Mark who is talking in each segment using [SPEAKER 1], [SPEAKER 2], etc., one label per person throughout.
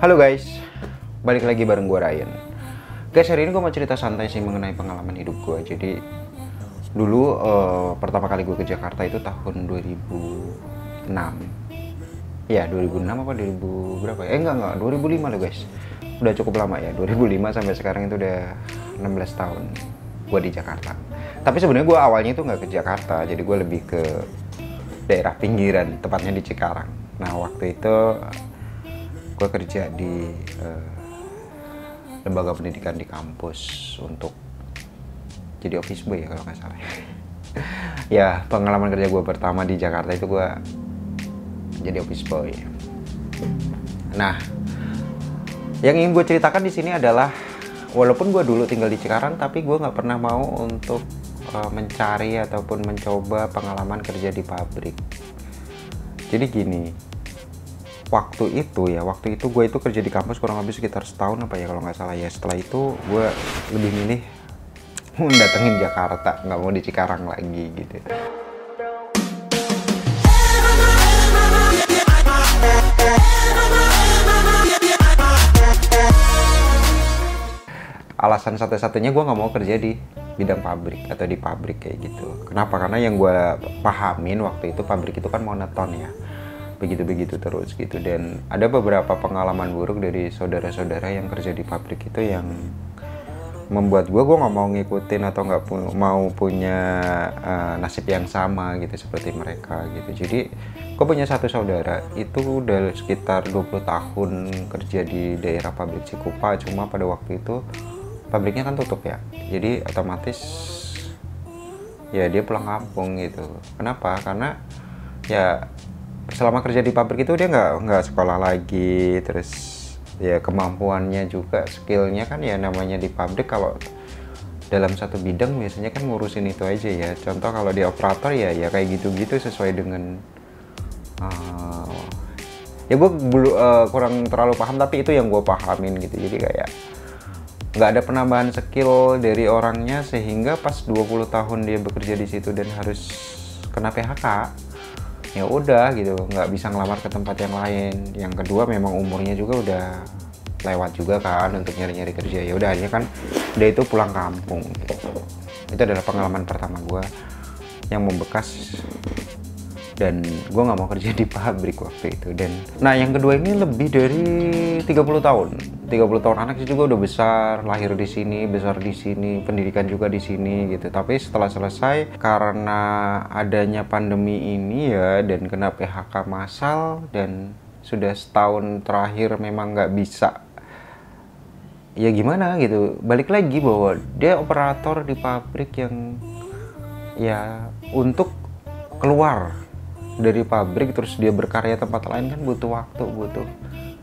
[SPEAKER 1] Halo guys, balik lagi bareng gue Ryan. Guys, hari ini gue mau cerita santai sih mengenai pengalaman hidup gue. Jadi dulu pertama kali gue ke Jakarta itu tahun 2006. Ya 2006 apa 2000 berapa ya? Enggak 2005 loh guys. Udah cukup lama ya, 2005 sampai sekarang itu udah 16 tahun gue di Jakarta. Tapi sebenarnya gue awalnya itu nggak ke Jakarta, jadi gue lebih ke daerah pinggiran, tepatnya di Cikarang. Nah waktu itu gue kerja di lembaga pendidikan di kampus untuk jadi office boy ya kalau nggak salah. Ya pengalaman kerja gue pertama di Jakarta itu gue jadi office boy. Nah yang ingin gue ceritakan di sini adalah walaupun gue dulu tinggal di Cikarang, tapi gue nggak pernah mau untuk mencari ataupun mencoba pengalaman kerja di pabrik. Jadi gini, waktu itu gue itu kerja di kampus kurang lebih sekitar setahun apa ya kalau nggak salah ya. Setelah itu gue lebih milih datengin Jakarta, nggak mau di Cikarang lagi gitu. Alasan satu-satunya gue nggak mau kerja di bidang pabrik atau di pabrik kayak gitu. Kenapa? Karena yang gue pahamin waktu itu pabrik itu kan monoton ya, begitu-begitu terus gitu. Dan ada beberapa pengalaman buruk dari saudara-saudara yang kerja di pabrik itu yang membuat gue nggak mau ngikutin atau nggak mau punya nasib yang sama gitu seperti mereka gitu. Jadi gue punya satu saudara itu udah sekitar 20 tahun kerja di daerah pabrik Cikupa, cuma pada waktu itu pabriknya kan tutup ya, jadi otomatis ya dia pulang kampung gitu. Kenapa? Karena ya selama kerja di pabrik itu dia nggak sekolah lagi, terus ya kemampuannya juga, skillnya kan ya namanya di pabrik kalau dalam satu bidang biasanya kan ngurusin itu aja ya. Contoh kalau di operator ya kayak gitu-gitu sesuai dengan ya gue kurang terlalu paham, tapi itu yang gue pahamin gitu. Jadi kayak nggak ada penambahan skill dari orangnya, sehingga pas 20 tahun dia bekerja di situ dan harus kena PHK, ya udah gitu, nggak bisa ngelamar ke tempat yang lain. Yang kedua memang umurnya juga udah lewat juga kan untuk nyari-nyari kerja. Ya udah akhirnya kan dia itu pulang kampung gitu. Itu adalah pengalaman pertama gue yang membekas, dan gue nggak mau kerja di pabrik waktu itu. Dan nah yang kedua ini lebih dari 30 tahun anaknya juga udah besar, lahir di sini, besar di sini, pendidikan juga di sini gitu. Tapi setelah selesai karena adanya pandemi ini ya, dan kena PHK massal, dan sudah setahun terakhir memang nggak bisa, ya gimana gitu, balik lagi bahwa dia operator di pabrik yang ya untuk keluar dari pabrik terus dia berkarya tempat lain kan butuh waktu, butuh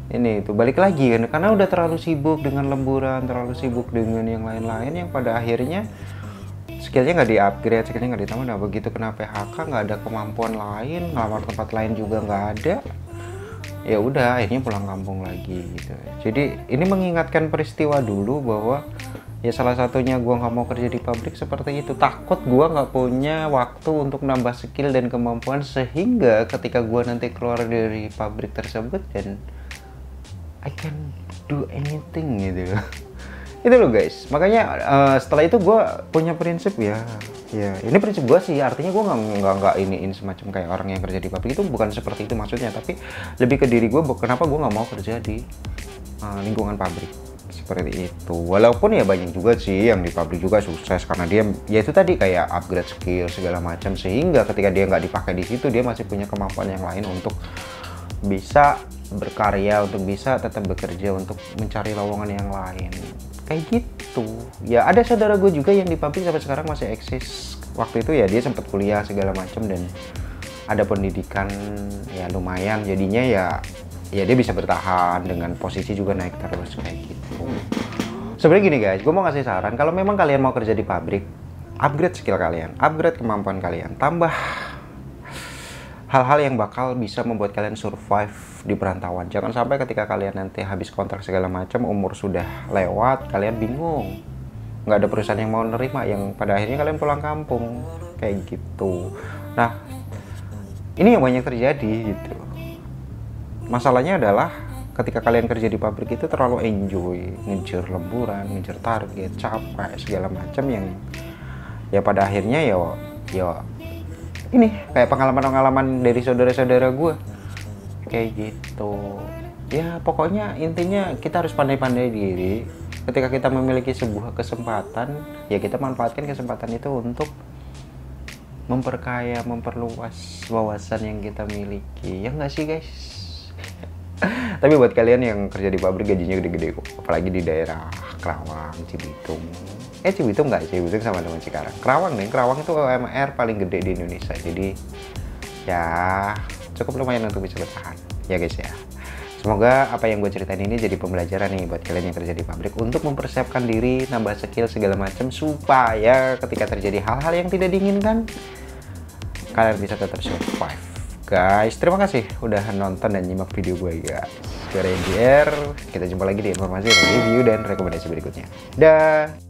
[SPEAKER 1] ini itu, balik lagi kan karena udah terlalu sibuk dengan lemburan, terlalu sibuk dengan yang lain-lain, yang pada akhirnya skillnya nggak di-upgrade, skillnya nggak ditambah. Nah begitu kena PHK nggak ada kemampuan lain, ngelamar tempat lain juga nggak ada, ya udah akhirnya pulang kampung lagi gitu. Jadi ini mengingatkan peristiwa dulu bahwa ya salah satunya gue nggak mau kerja di pabrik seperti itu, takut gue nggak punya waktu untuk nambah skill dan kemampuan, sehingga ketika gue nanti keluar dari pabrik tersebut dan I can do anything gitu. Itu loh guys, makanya setelah itu gue punya prinsip ya ini prinsip gue sih, artinya gue nggak iniin semacam kayak orang yang kerja di pabrik, itu bukan seperti itu maksudnya, tapi lebih ke diri gue, kenapa gue nggak mau kerja di lingkungan pabrik seperti itu. Walaupun ya banyak juga sih yang di pabrik juga sukses karena dia ya itu tadi kayak upgrade skill segala macam, sehingga ketika dia nggak dipakai di situ dia masih punya kemampuan yang lain untuk bisa berkarya, untuk bisa tetap bekerja, untuk mencari lowongan yang lain kayak gitu ya. Ada saudara gue juga yang di pabrik sampai sekarang masih eksis. Waktu itu ya dia sempat kuliah segala macam dan ada pendidikan ya lumayan, jadinya ya dia bisa bertahan dengan posisi juga naik terus kayak gitu. Sebenarnya gini guys, gue mau ngasih saran, kalau memang kalian mau kerja di pabrik, upgrade skill kalian, upgrade kemampuan kalian, tambah hal-hal yang bakal bisa membuat kalian survive di perantauan. Jangan sampai ketika kalian nanti habis kontrak segala macam, umur sudah lewat, kalian bingung, nggak ada perusahaan yang mau nerima, yang pada akhirnya kalian pulang kampung kayak gitu. Nah ini yang banyak terjadi gitu. Masalahnya adalah ketika kalian kerja di pabrik itu terlalu enjoy, ngejar lemburan, ngejar target, capek segala macam yang ya pada akhirnya ya ini kayak pengalaman-pengalaman dari saudara-saudara gue kayak gitu. Ya pokoknya intinya kita harus pandai-pandai diri. Ketika kita memiliki sebuah kesempatan, ya kita manfaatkan kesempatan itu untuk memperkaya, memperluas wawasan yang kita miliki. Ya nggak sih guys? Tapi buat kalian yang kerja di pabrik gajinya gede-gede kok, apalagi di daerah Kerawang, Cibitung. Cibitung nggak, Cibitung sama dengan Cikarang. Kerawang nih, Kerawang itu UMR paling gede di Indonesia. Jadi ya cukup lumayan untuk bisa bertahan. Ya guys ya. Semoga apa yang gue ceritain ini jadi pembelajaran nih buat kalian yang kerja di pabrik untuk mempersiapkan diri, nambah skill segala macam supaya ketika terjadi hal-hal yang tidak diinginkan kalian bisa tetap survive. Guys, terima kasih udah nonton dan nyimak video gue guys. Gue Randy R. Kita jumpa lagi di informasi, review, dan rekomendasi berikutnya. Dah.